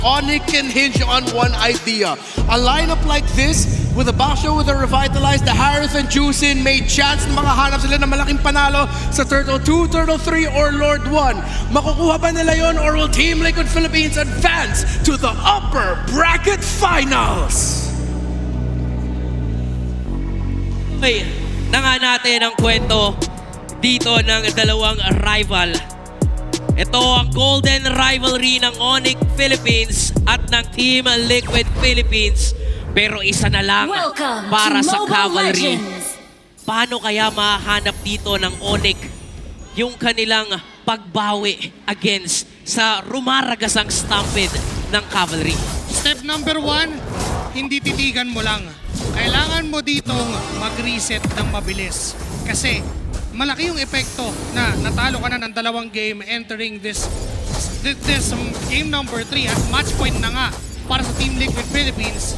Onyx can hinge on one idea. A lineup like this, with a Basho, with a Revitalize, the Harith and Juicin, may chance na makahanap sila ng malaking panalo sa Turtle 2, Turtle 3, or Lord 1. Makukuha ba nila yon, or will Team Liquid Philippines advance to the upper bracket finals? Okay, na nga natin ang kwento dito ng dalawang rival. Ito ang golden rivalry ng Onyx Philippines at ng Team Liquid Philippines. Pero isa na lang para sa Cavalry. Paano kaya mahanap dito ng Onyx yung kanilang pagbawi against sa rumaragasang stampede ng Cavalry? Step number 1, hindi titigan mo lang. Kailangan mo ditong mag-reset ng mabilis. Kasi malaki yung epekto na natalo ka na ng dalawang game entering this game number 3 at match point na nga para sa Team Liquid Philippines.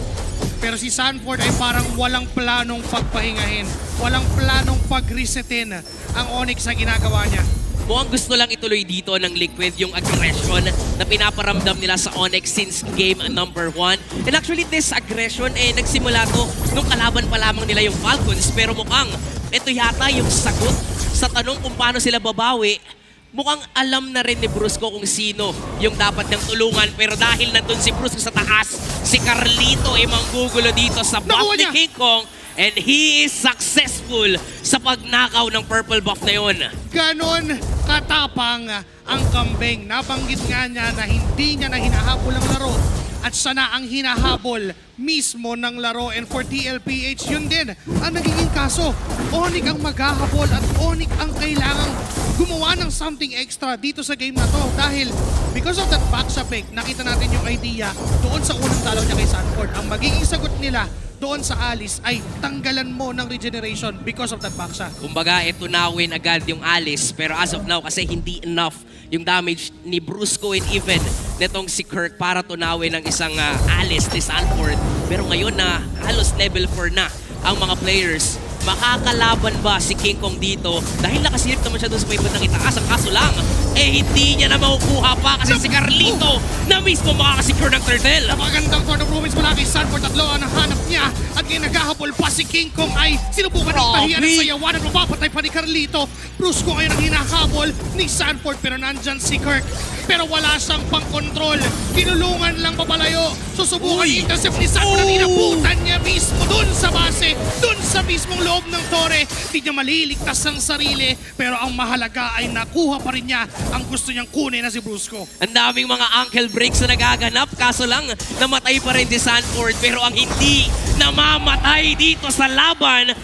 Pero si Sanford ay parang walang planong pagpahingahin, walang planong pag-resetin ang Onyx sa ginagawa niya. Mukhang gusto lang ituloy dito ng Liquid yung aggression na pinaparamdam nila sa Onyx since game number 1. And actually this aggression nagsimula to nung kalaban pa lamang nila yung Falcons, pero mukhang ito yata yung sagot sa tanong kung paano sila babawi. Mukhang alam na rin ni Brusco kung sino yung dapat niyang tulungan, pero dahil nandun si Brusco sa taas, si Carlito ay manggugulo dito sa buff ni King Kong. And he is successful sa pagnakaw ng purple buff na yun. Ganon katapang ang kambing. Nabanggit nga niya na hindi niya na hinahabol ang laro at siya na ang hinahabol mismo ng laro. And for TLPH, yun din ang nagiging kaso. Onyx ang maghahabol at Onyx ang kailangang gumawa ng something extra dito sa game na to. Dahil because of that backshot pick, nakita natin yung idea doon sa unang dalaw niya kay Sanford. Ang magiging sagot nila doon sa Alice ay tanggalan mo ng regeneration because of that backshot. Kumbaga, ito nawin agad yung Alice, pero as of now, kasi hindi enough yung damage ni Brusco and even netong si Kirk para tunawin ng isang Alice ni Sanford. Pero ngayon na halos level 4 na ang mga players, makakalaban ba si King Kong dito? Dahil nakasilip naman siya doon sa may bandang itaas. Ang kaso lang, hindi niya na makukuha pa kasi si Carlito na mismo makakasecure ng turtle. Napakagandang Sword of Ruins mula kay Sanford. Tatlo ang nahanap niya at ngayon naghahabol pa si King Kong ay sinubukan ng tahiyan ng sayawan at mapapatay pa ni Carlito. Brusco ngayon ang hinahabol ni Sanford pero nandyan si Kirk. Pero wala siyang pang-control. Tinulungan lang papalayo. Susubukan yung intercept ni Sanford at inabutan niya mismo dun sa base, dun sa mismong loob ng tore. Hindi niya maliligtas ang sarili pero ang mahalaga ay nakuha pa rin niya ang gusto niyang kunin na si Brusco. Ang daming mga ankle breaks na nagaganap, kaso lang namatay pa rin si Sanford. Pero ang hindi namamatay dito sa laban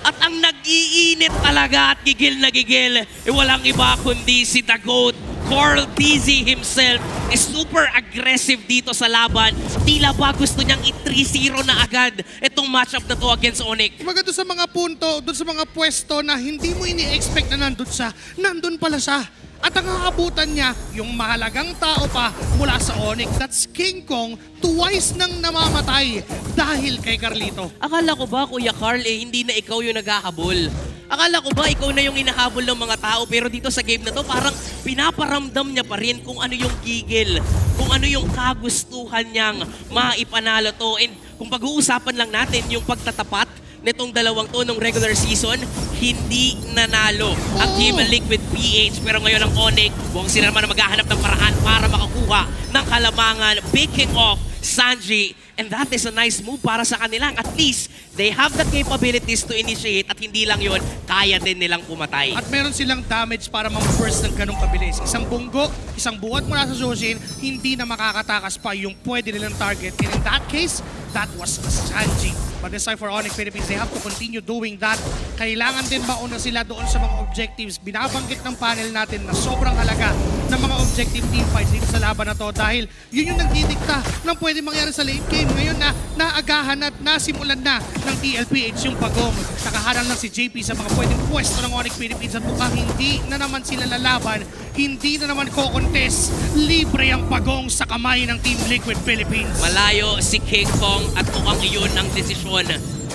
at ang nag-iinit talaga at gigil na gigil, walang iba kundi si The GOAT. Carl TZ himself is super aggressive dito sa laban. Tila ba gusto niyang i-3-0 na agad itong matchup na to against Onyx. Kumbaga doon sa mga punto, doon sa mga pwesto na hindi mo ini-expect na nandun siya, nandun pala siya. At ang aabutan niya, yung mahalagang tao pa mula sa Onyx, that's King Kong, twice nang namamatay dahil kay Carlito. Akala ko ba, Kuya Carl, hindi na ikaw yung naghahabol? Akala ko ba ikaw na yung hinahabol ng mga tao, pero dito sa game na to parang pinaparamdam niya pa rin kung ano yung gigil, kung ano yung kagustuhan niyang maipanalo to. And kung pag-uusapan lang natin yung pagtatapat nitong dalawang to nung regular season, hindi nanalo ang Team Liquid PH. Pero ngayon ang Onyx, buong sila naman na maghahanap ng paraan para makakuha ng kalamangan. Picking off Sanji. And that is a nice move para sa kanila. At least, they have the capabilities to initiate at hindi lang yon, kaya din nilang pumatay. At meron silang damage para ma-burst ng ganong kabilis. Isang bunggo, isang buhat mula sa Joshin, hindi na makakatakas pa yung pwede nilang target. And in that case, that was Sanji. But this time for Onyx Philippines, they have to continue doing that. Kailangan din mauna sila doon sa mga objectives. Binabanggit ng panel natin na sobrang halaga ng mga objective team fights dito sa laban na to dahil yun yung nagdidikta ng pwede mangyari sa late game. Ngayon na naagahan at nasimulan na ng TLPH yung pagong. Nakaharang lang si JP sa mga pwedeng pwesto ng Onyx Philippines at mukhang hindi na naman sila lalaban, hindi na naman ko-contest. Libre ang pagong sa kamay ng Team Liquid Philippines. Malayo si King Kong at mukhang iyon ang desisyon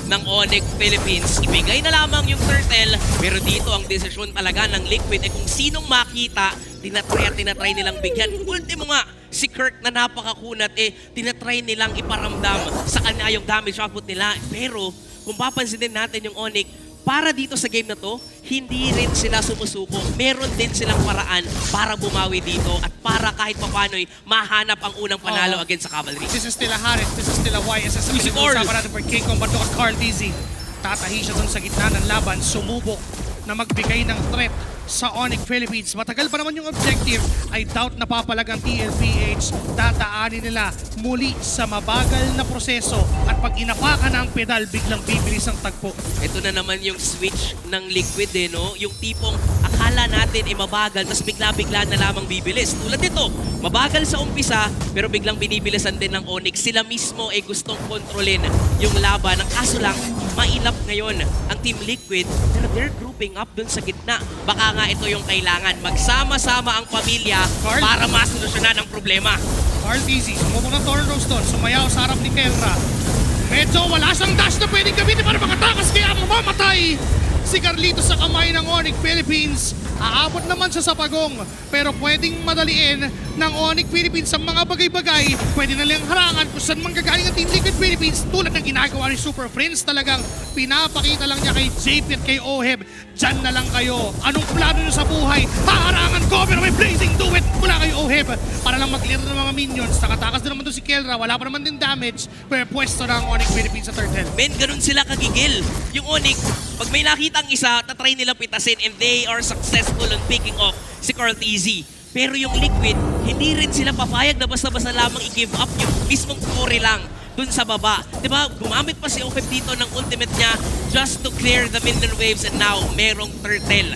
ng Onyx Philippines. Ibigay na lamang yung turtle, pero dito ang desisyon talaga ng Liquid kung sinong makita, tinatry nilang bigyan. Ultimo nga, si Kirk na napakakunat, tinatry nilang iparamdam sa kanya yung damage output nila. Pero kung papansinin natin yung Onyx, para dito sa game na to, hindi rin sila sumusuko. Meron din silang paraan para bumawi dito at para kahit papano'y mahanap ang unang panalo against sa Cavalry. This is still a Harith, this is still a YSS. Si Carl. Usapan natin for King Kong, but look at Carl Dizzy. Tatahi siya dun sa gitna ng laban, sumubok na magbigay ng threat sa Onyx Philippines. Matagal pa naman yung objective. I doubt na papalag ang TLPH. Tataanin nila muli sa mabagal na proseso at pag inapakan na ang pedal, biglang bibilis ang tagpo. Ito na naman yung switch ng Liquid no? Yung tipong akala natin mabagal, tapos bigla-bigla na lamang bibilis. Tulad nito, mabagal sa umpisa, pero biglang binibilisan din ng Onyx. Sila mismo gustong kontrolin yung laban. Ang kaso lang, mailap ngayon ang Team Liquid, pero they're grouping up dun sa gitna. Baka nga ito yung kailangan. Magsama-sama ang pamilya Carl? para masolusyonan ang problema. Carl Dizzy, sumubok ng Tornos doon, sumayaw sa harap ni Kelra. Medyo wala siyang dash na pwedeng gamitin para makatakas, kaya mamamatay si Carlito sa kamay ng Onyx Philippines. Aabot naman siya sa pagong, pero pwedeng madaliin ng Onyx Philippines sa mga bagay-bagay. Pwede na lang harangan kung saan manggagaling ang Team Liquid Philippines tulad ng ginagawa ni Super Prince. Talagang pinapakita lang niya kay JP at kay Oheb, dyan na lang kayo. Anong plano niyo sa buhay? Haharangan ko, pero may blazing duet mula kay Oheb para lang mag-clear ng mga minions. Nakatakas din naman doon si Kelra, wala pa naman din damage, pero pwesto ng Onyx Philippines sa third health. Men, ganun sila kagigil. Yung Onyx, pag may nakita ang isa, tatry nilang pitasin and they are successful on picking off si Carl TZ. Pero yung Liquid, hindi rin sila papayag na basta-basta lamang i-give up yung mismong core lang dun sa baba. Diba, gumamit pa si Oheb dito ng ultimate niya just to clear the minion waves and now merong turtle.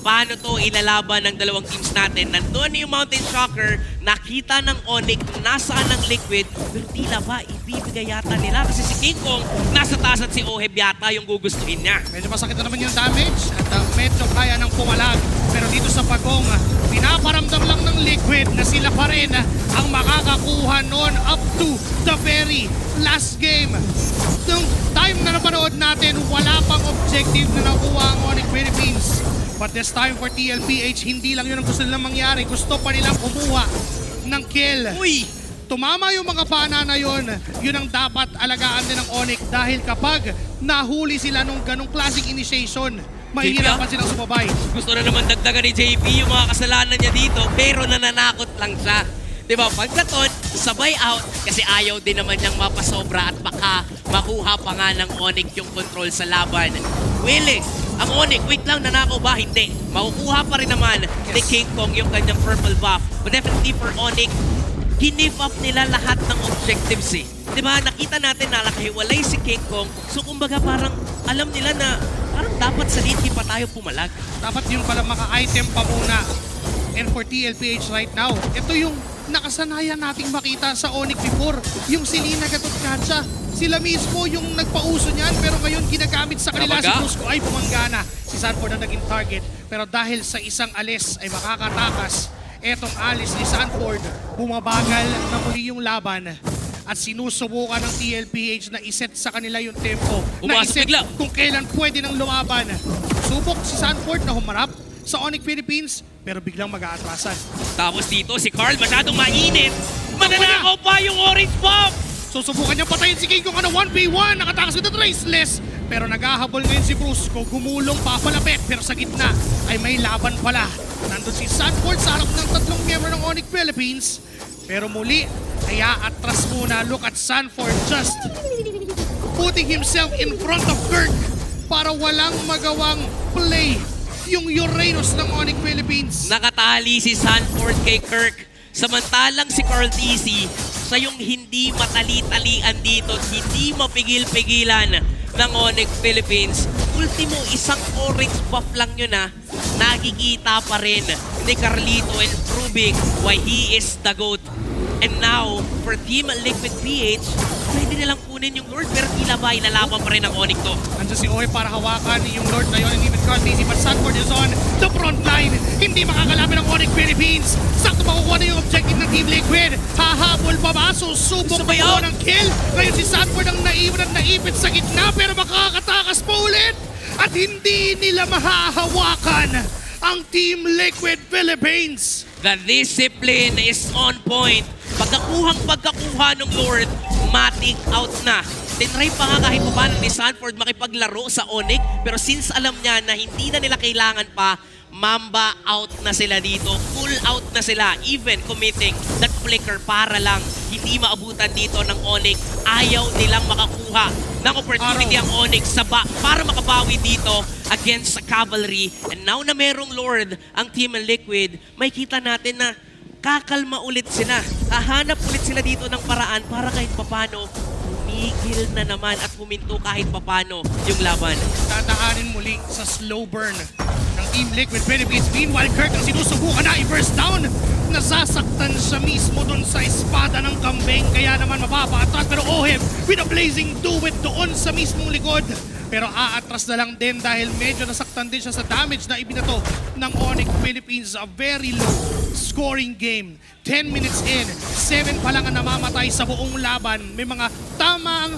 Paano to ilalaban ng dalawang teams natin? Nandun yung Mountain Shocker, nakita ng Onyx nasaan ng Liquid, pero tila ba ibibigay yata nila kasi si King Kong nasa taas at si Oheb yata yung gugustuhin niya. Medyo masakit na naman yung damage at medyo kaya ng pumalag. Pero dito sa pagong, pinaparamdam lang ng Liquid na sila pa rin ang makakakuha noon up to the very last game. Nung time na napanood natin, wala pang objective na nakuha ang Onyx Philippines. But this time for TLPH, hindi lang yun ang gusto nilang mangyari. Gusto pa nilang kumuha ng kill. Uy! Tumama yung mga pana na yun ang dapat alagaan din ng Onyx dahil kapag nahuli sila nung ganong classic initiation, mahihirapan silang sumabay. Gusto na naman dagdagan ni JP yung mga kasalanan niya dito, pero nananakot lang siya. Diba, pagkaton, sabay out kasi ayaw din naman niyang mapasobra at baka makuha pa nga ng Onyx yung control sa laban. Willing, ang Onyx, wait lang, nanakaw ba? Hindi. Makukuha pa rin naman ni King Kong yung kanyang purple buff. But definitely for Onyx, give up nila lahat ng objectives Diba, nakita natin na nakahiwalay si King Kong. So kumbaga parang alam nila na parang dapat sa late game pa tayo pumalag. Dapat yung pala maka-item pa muna. And for TLPH right now, ito yung nakasanayan nating makita sa Onyx before. Yung si Lina Gatot Katsa. Sila mismo yung nagpauso niyan, pero ngayon ginagamit sa kanila si Cusco ay bumanggana. Si Sanford ang naging target, pero dahil sa isang alis ay makakatakas, etong alis ni Sanford, bumabagal na muli yung laban. At sinusubukan ng TLPH na iset sa kanila yung tempo. Na iset kung kailan pwede nang lumaban. Subok si Sanford na humarap sa Onyx Philippines, pero biglang mag-aatrasan. Tapos dito si Carl masyadong mainit. Mananakaw pa yung orange bomb! Susubukan niyang patayin si King Kong 1v1, nakatakas with the Traceless. Pero naghahabol ngayon si Brusco, gumulong papalapit. Pero sa gitna ay may laban pala. Nandun si Sanford sa harap ng tatlong member ng Onyx Philippines. Pero muli, kaya atras muna. Look at Sanford just putting himself in front of Kirk para walang magawang play yung Uranus ng Onyx Philippines. Nakatali si Sanford kay Kirk. Samantalang si Carl TC, siya yung hindi matali-talian dito, hindi mapigil-pigilan ng Onyx Philippines. Ultimo, isang orange buff lang yun nakikita pa rin ni Carlito and proving why he is the GOAT. And now, for Team Liquid PH, pwede nilang kunin yung Lord pero tila ba inalaban pa rin ang Onyx to. Andiyan si Oy para hawakan yung Lord na yun and even Carl TC, but Sanford is on the front line. Hindi makakalaban ng Onyx Philippines. Sakto makukuha na yung objective ng Team Liquid. Hahabol pa ba? Susubok Sabay makuha out. ng kill. Ngayon si Sanford ang naiwan at naipit sa gitna pero makakatakas pa ulit. At hindi nila mahahawakan ang Team Liquid Philippines. The discipline is on point. Pagkakuha ng Lord, matic out na. Tinry pa nga kahit pa paano ni Sanford makipaglaro sa Onyx, pero since alam niya na hindi na nila kailangan pa, Mamba out na sila dito. Full out na sila. Even committing that flicker para lang hindi maabutan dito ng Onyx. Ayaw nilang makakuha ng opportunity ang Onyx para makabawi dito against sa Cavalry. And now na merong Lord ang Team Liquid, may kita natin na kakalma ulit sila. Hahanap ulit sila dito ng paraan para kahit papano tumigil na naman at puminto kahit papano yung laban. Tataanin muli sa slow burn ng Team Liquid Philippines. Meanwhile, Kirk ang sinusubukan na i-burst down. Nasasaktan siya mismo dun sa espada ng kambing. Kaya naman mapapa-attract. Pero Oheb with a blazing do-it doon sa mismong likod. Pero aatras na lang din dahil medyo nasaktan din siya sa damage na ibinato ng Onyx Philippines. A very low scoring game. 10 minutes in, 7 pa lang ang namamatay sa buong laban. May mga tamang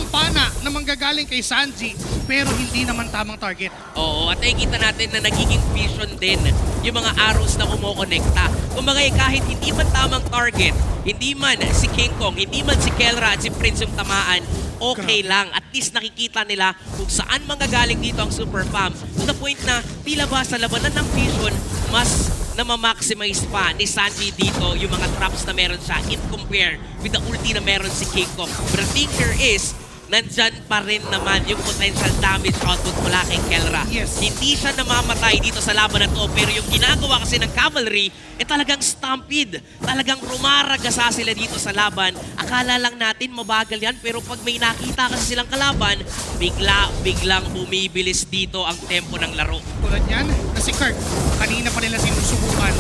pana na manggagaling kay Sanji, pero hindi naman tamang target. Oo, at nakikita natin na nagiging vision din yung mga arrows na kumokonekta. Kumbaga kahit hindi man tamang target, hindi man si King Kong, hindi man si Kelra at si Prince yung tamaan, okay lang. At least nakikita nila kung saan manggagaling dito ang Super Fam. To the point na tila ba sa labanan ng vision, mas na ma-maximize pa ni Sanji dito yung mga traps na meron siya in compare with the ulti na meron si King Kong. But the thing here is, nandyan pa rin naman yung potential damage output mula kay Kelra. Yes. Hindi siya namamatay dito sa laban na to, pero yung ginagawa kasi ng Cavalry, talagang stampede. Talagang rumaragasa sila dito sa laban. Akala lang natin mabagal yan, pero pag may nakita kasi silang kalaban, biglang bumibilis dito ang tempo ng laro. Tulad yan, na si Kirk, kanina pa nila sinusubukan.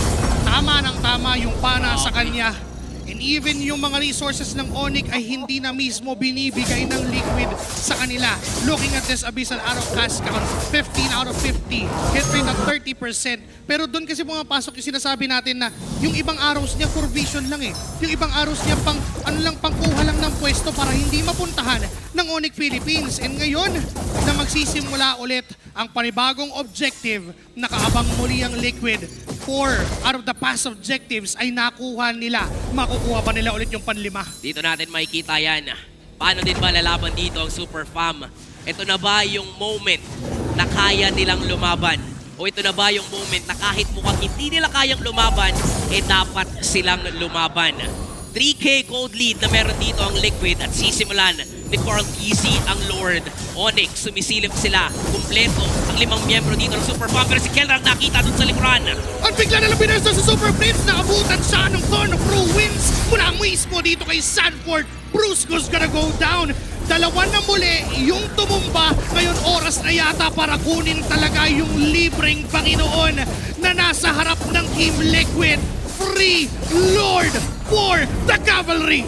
Tama ng tama yung pana sa kanya. And even yung mga resources ng Onyx ay hindi na mismo binibigay ng Liquid sa kanila. Looking at this Abyssal Arrow cast count, 15 out of 50. Hit rate at 30%. Pero doon kasi pumapasok yung sinasabi natin na yung ibang arrows niya for vision lang eh. Yung ibang arrows niya pangkuha lang ng pwesto para hindi mapuntahan ng Onyx Philippines. And ngayon na magsisimula ulit ang panibagong objective, nakaabang muli ang Liquid. 4 out of the past objectives ay nakuha nila. Makukuha pa nila ulit yung panlima. Dito natin makikita yan. Paano din ba lalaban dito ang Super Fam? Ito na ba yung moment na kaya nilang lumaban? O ito na ba yung moment na kahit mukhang hindi nila kayang lumaban, dapat silang lumaban? 3K gold lead na meron dito ang Liquid at sisimulan ni Carl Easy ang Lord. Onyx, sumisilip sila. Kumpleto ang 5 miyembro dito ng Super Fam. Pero si Kelra ang nakita dun sa likuran. At bigla na lang binarsa sa Super Prince na abutan siya ng Thorn of Ruins mula mismo dito kay Sanford. Brusco's gonna go down. Dalawa na muli yung tumumba. Ngayon oras na yata para kunin talaga yung libreng Panginoon na nasa harap ng Team Liquid. Free Lord for the Cavalry!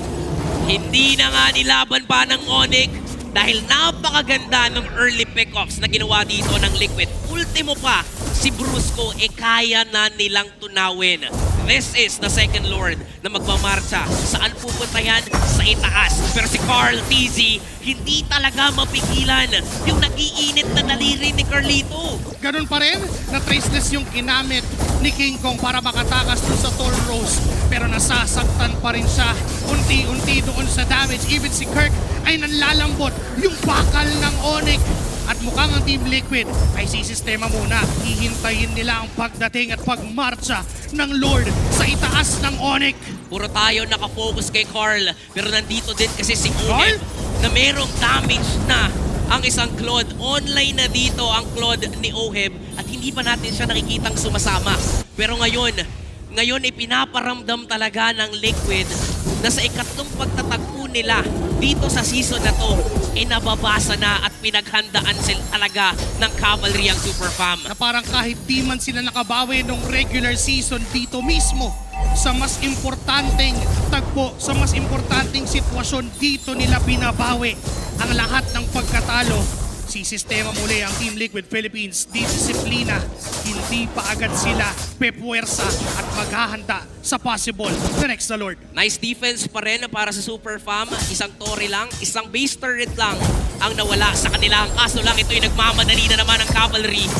Hindi na nga nilaban pa ng Onyx dahil napakaganda ng early pickoffs na ginawa dito ng Liquid. Ultimo pa, si Brusco kaya na nilang tunawin. This is the second Lord na magmamarcha. Saan pupunta yan? Sa itaas. Pero si Carl TZ, hindi talaga mapigilan yung nag-iinit na daliri ni Carlito. Ganun pa rin, na-traceless yung ginamit ni King Kong para makatakas dun sa Thorn Rose. Pero nasasaktan pa rin siya unti-unti doon sa damage. Even si Kirk ay nanlalambot yung bakal ng Onyx. At mukhang ang Team Liquid ay sisistema muna. Hihintayin nila ang pagdating at pagmarcha ng Lord sa itaas ng Onyx. Puro tayo nakafocus kay Carl. Pero nandito din kasi si Oheb na merong damage na ang isang Claude. Online na dito ang Claude ni Oheb at hindi pa natin siya nakikitang sumasama. Pero ngayon ipinaparamdam talaga ng Liquid na sa ikatlong pagtatagpo nila dito sa season na to, nababasa na at pinaghandaan sila talaga ng Cavalry ang Super Fam. Na parang kahit di man sila nakabawi nung regular season dito mismo sa mas importanteng tagpo, sa mas importanteng sitwasyon, dito nila binabawi ang lahat ng pagkatalo. Sisistema muli ang Team Liquid Philippines. Disiplina, hindi pa agad sila pepuwersa at maghahanda sa possible the next na Lord. Nice defense pa rin para sa Super Fam. Isang Tori lang, isang base turret lang ang nawala sa kanila. Ang kaso lang, ito yung nagmamadali na naman ang Cavalry.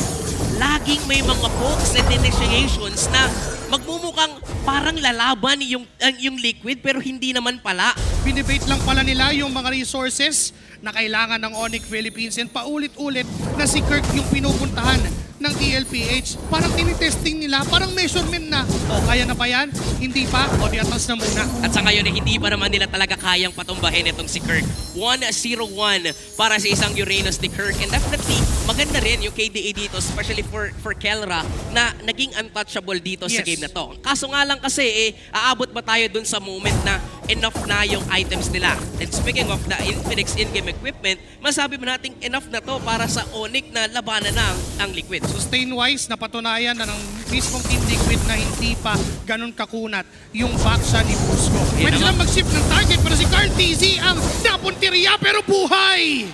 Laging may mga pokes and initiations na magmumukhang parang lalaban yung Liquid pero hindi naman pala. Binibate lang pala nila yung mga resources na kailangan ng Onyx Philippines and paulit-ulit na si Kirk yung pinupuntahan ng TLPH. Parang tinitesting nila, parang measurement na. O, kaya na ba yan? Hindi pa? O, di atas na muna. At sa ngayon, hindi pa naman nila talaga kayang patumbahin itong si Kirk. 1-0-1 para sa isang Uranus ni Kirk. And definitely, maganda rin yung KDA dito, especially for Kelra, na naging untouchable dito sa Yes. game na to. Kaso nga lang kasi, aabot ba tayo dun sa moment na enough na yung items nila? And speaking of the Infinix in-game equipment, masabi mo natin enough na to para sa Onyx na labanan na ang Liquid. Sustain-wise, napatunayan na ng mismong Team Liquid na hindi pa ganun kakunat yung backsha ni Brusco. Yan Pwede naman. silang mag-shift ng target pero si Carl TZ ang napunteriya pero buhay!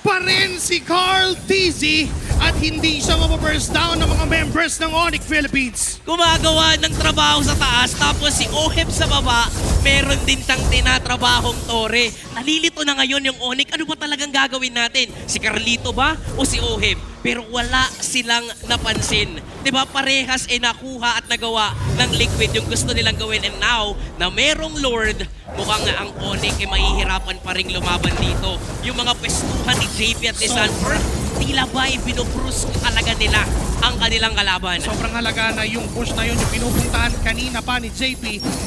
Pa rin si Carl TZ at hindi siya mapaburst down ng mga members ng Onyx Philippines. Gumagawa ng trabaho sa taas, tapos si Oheb sa baba, meron din siyang tinatrabahong Tore. Nalilito na ngayon yung Onyx. Ano ba talagang gagawin natin? Si Carlito ba o si Oheb? Pero wala silang napansin. Diba parehas nakuha at nagawa ng Liquid yung gusto nilang gawin. And now, na merong Lord, mukhang ang Onyx mahihirapan pa rin lumaban dito. Yung mga pwestuhan ni JP at ni Sanford, tila ba ibinukrus talaga nila ang kanilang kalaban. Sobrang halaga na yung push na yun, yung pinupuntahan kanina pa ni JP.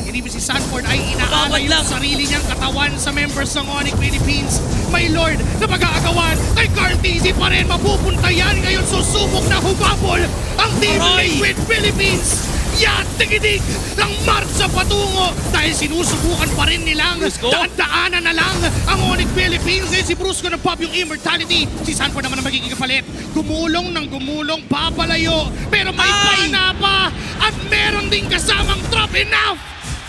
Hindi si Sanford ay inaala Bawat yung lang. sarili niyang katawan sa members ng Onyx Philippines. My Lord, na pag-aagawan kay Carl TZ pa rin mapupunta yan. Ngayon susubok na humabol ang Team Aray! Liquid Philippines. Yan, tigidig ng marcha patungo dahil sinusubukan pa rin nilang Brusco? daan-daanan na lang ang Onyx Philippines. Ngayon si Brusco ng pop yung immortality. Si Sanford naman ang magiging kapalit. Gumulong ng gumulong, papalayo. Pero may Ay! pana pa at meron ding kasamang trap enough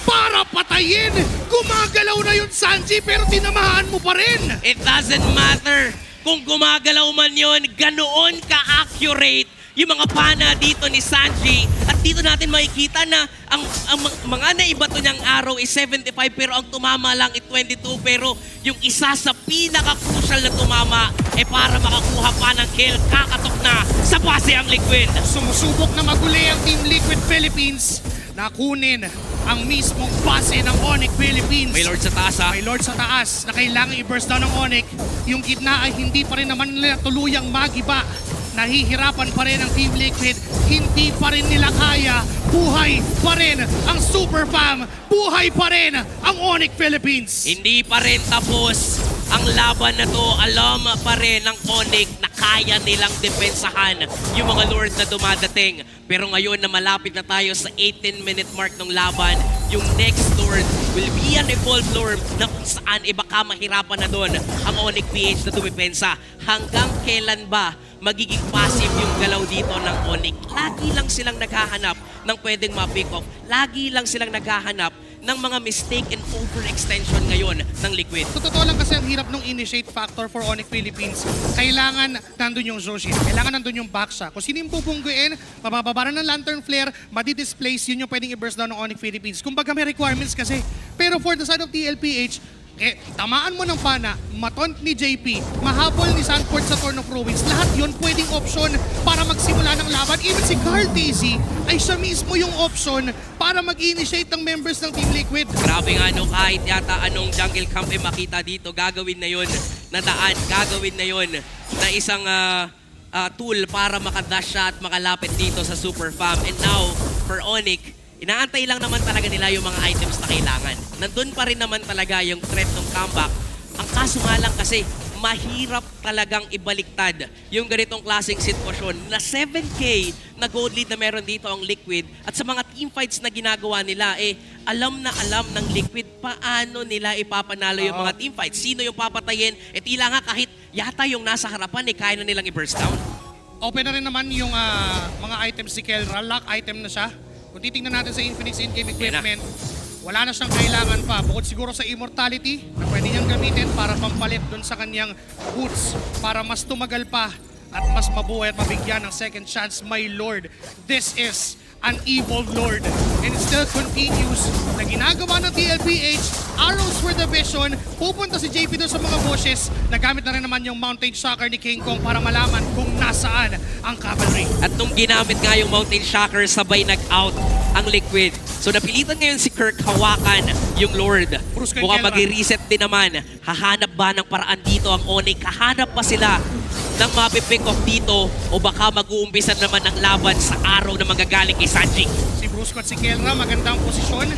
para patayin. Gumagalaw na yun, Sanji, pero tinamahan mo pa rin. It doesn't matter kung gumagalaw man yon, ganoon ka-accurate yung mga pana dito ni Sanji. At dito natin makikita na ang mga naibato niyang arrow is 75 pero ang tumama lang is 22. Pero yung isa sa pinaka-crucial na tumama para makakuha pa ng kill, kakatok na sa base ang Liquid. Sumusubok na maguli ang Team Liquid Philippines na kunin ang mismong base ng Onyx Philippines. May Lord sa taas ha. May Lord sa taas na kailangan i-burst down ng Onyx. Yung gitna ay hindi pa rin naman nila tuluyang magiba. Nahihirapan pa rin ang Team Liquid. Hindi pa rin nila kaya. Buhay pa rin ang Super Fam. Buhay pa rin ang Onyx Philippines. Hindi pa rin tapos ang laban na to. Alam pa rin ng Onyx na kaya nilang depensahan yung mga Lord na dumadating. Pero ngayon na malapit na tayo sa 18-minute mark ng laban, yung next Lord will be an evolved Lord na kung saan baka mahirapan na doon ang Onyx PH na dumipensa. Hanggang kailan ba magiging passive yung galaw dito ng Onyx? Lagi lang silang naghahanap ng pwedeng ma-pick off. Lagi lang silang naghahanap ng mga mistake and overextension ngayon ng Liquid. Sa totoo lang kasi ang hirap nung initiate factor for Onyx Philippines. Kailangan nandun yung Zoshin. Kailangan nandun yung backsha. Kung sino yung pupungguin, mababara ng Lantern Flare, madi-displace, yun yung pwedeng i-burst down ng Onyx Philippines. Kumbaga may requirements kasi. Pero for the side of TLPH, tamaan mo ng pana, matont ni JP, mahabol ni Sanford sa Torn of Ruins, lahat yun pwedeng option para magsimula ng laban. Even si Carl TZ ay siya mismo yung option para mag-initiate ng members ng Team Liquid. Grabe nga no, kahit yata anong jungle camp makita dito, gagawin na yun na daan, gagawin na yun na isang tool para makadash siya at makalapit dito sa Super Fam. And now, for Onyx, inaantay lang naman talaga nila yung mga items na kailangan. Nandun pa rin naman talaga yung threat ng comeback. Ang kaso nga lang kasi, mahirap talagang ibaliktad yung ganitong klaseng sitwasyon na 7K na gold lead na meron dito ang Liquid at sa mga teamfights na ginagawa nila, alam na alam ng Liquid paano nila ipapanalo yung mga teamfights. Sino yung papatayin? Tila nga kahit yata yung nasa harapan, kaya na nilang i-burst down. Open na rin naman yung mga items si Kelra. Lock item na siya. Kung titingnan natin sa Infinix in-game equipment, wala na siyang kailangan pa. Bukod siguro sa immortality na pwede niyang gamitin para pampalit dun sa kanyang boots para mas tumagal pa at mas mabuhay at mabigyan ng second chance. My Lord, this is an Evil Lord. And it still continues na ginagawa ng TLPH, arrows for the vision, pupunta si JP doon sa mga bushes, nagamit na rin naman yung Mountain Shocker ni King Kong para malaman kung nasaan ang cavalry. At nung ginamit nga yung Mountain Shocker, sabay nag-out ang Liquid. So napilitan ngayon si Kirk hawakan yung Lord. Bruce Mukhang Kelra. mag-reset din naman. Hahanap ba ng paraan dito ang Onyx? Hahanap pa sila ng mapipick off dito o baka mag-uumpisa naman ng laban sa araw na magagaling kay Sanji. Si Brusco at si Kelra, magandang posisyon.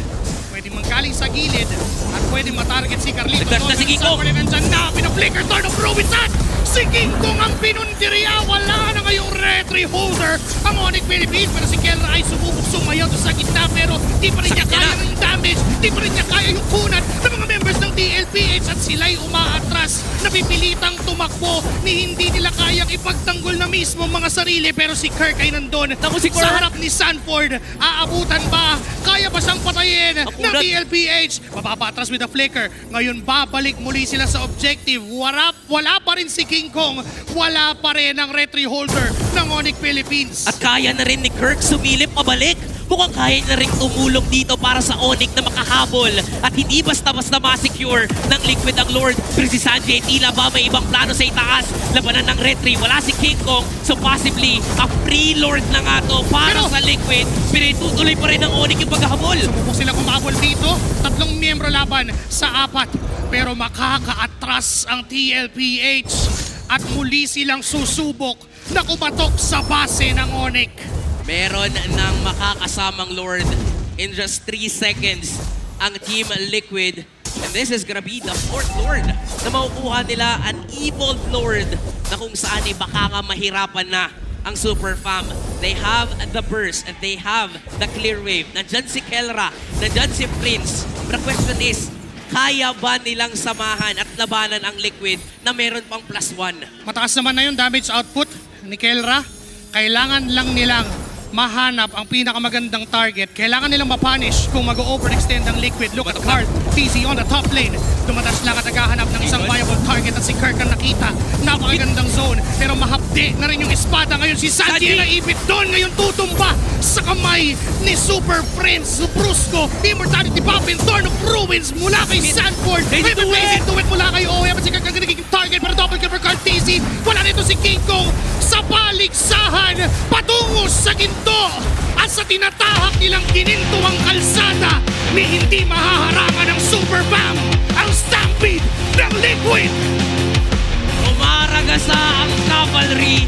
Pwede manggaling sa gilid at pwede matarget si Carlito. Nagdash na si King Kong. Nandyan na, pinaflicker turn of Robinson! Si King Kong ang pinundiriya. Wala na ngayong retry holder ang Onyx Philippines. Pero si Kelra ay sumubok sumayaw doon sa gitna. Pero di pa rin niya Sakit kaya na. yung damage. Di pa rin niya kaya yung kunat ng mga members ng TLPH. At sila'y umaatras. Napipilitang tumakbo ni hindi nila kayang ipagtanggol na mismo ang mga sarili. Pero si Kirk ay nandun Naku, si Kirk. sa harap ni Sanford. Aabutan ba? Kaya ba siyang patayin ng Apunan. TLPH? Mapapatras with a flicker. Ngayon babalik muli sila sa objective. Wala pa rin si King Kong. Wala pa rin ang retry holder ng Onyx Philippines. At kaya na rin ni Kirk sumilip pabalik. Mukhang kaya na rin tumulong dito para sa Onyx na makahabol at hindi basta-basta ma-secure ng Liquid ang Lord. Pero si Sanjay tila ba may ibang plano sa itaas. Labanan ng retry. Wala si King Kong. So possibly, a free Lord na nga to para Pero- sa Liquid. Pero itutuloy pa rin ng Onyx yung paghahabol. Sububok sila kumabol dito. 3 miyembro laban sa 4. Pero makakaatras ang TLPH. At muli silang susubok na kumatok sa base ng Onyx. Meron ng makakasamang Lord in just 3 seconds ang Team Liquid. And this is gonna be the 4th Lord na makukuha nila, an Evil Lord na kung saan ay baka nga mahirapan na ang Super Fam. They have the burst and they have the clear wave. Nandyan si Kelra, nandyan si Prince. But the question is, kaya ba nilang samahan at labanan ang Liquid na meron pang +1? Mataas naman na yung damage output ni Kelra. Kailangan lang nilang mahanap ang pinakamagandang target. Kailangan nilang mapunish kung mag-overextend ang Liquid. Look at the card. TZ on the top lane. Dumadash lang at naghahanap ng isang viable target at si Kirk ang nakita. Napakagandang zone. Pero mahapdi na rin yung espada. Ngayon si Sanji Sanji! na ipit doon. Ngayon tutumba sa kamay ni Super Prince Brusco. Immortality Pop in Thorn of Ruins mula kay Sanford. Lazy May to lazy it! to it mula kay OM at si Kirk ang nagiging target pero double kill for Card TZ. Wala nito si King Kong sa paligsahan patungo sa ginto at sa tinatahak nilang ginintuang kalsada ni hindi mahaharangan ng Super Fam ang stampede ng Liquid. Umaragasa ang cavalry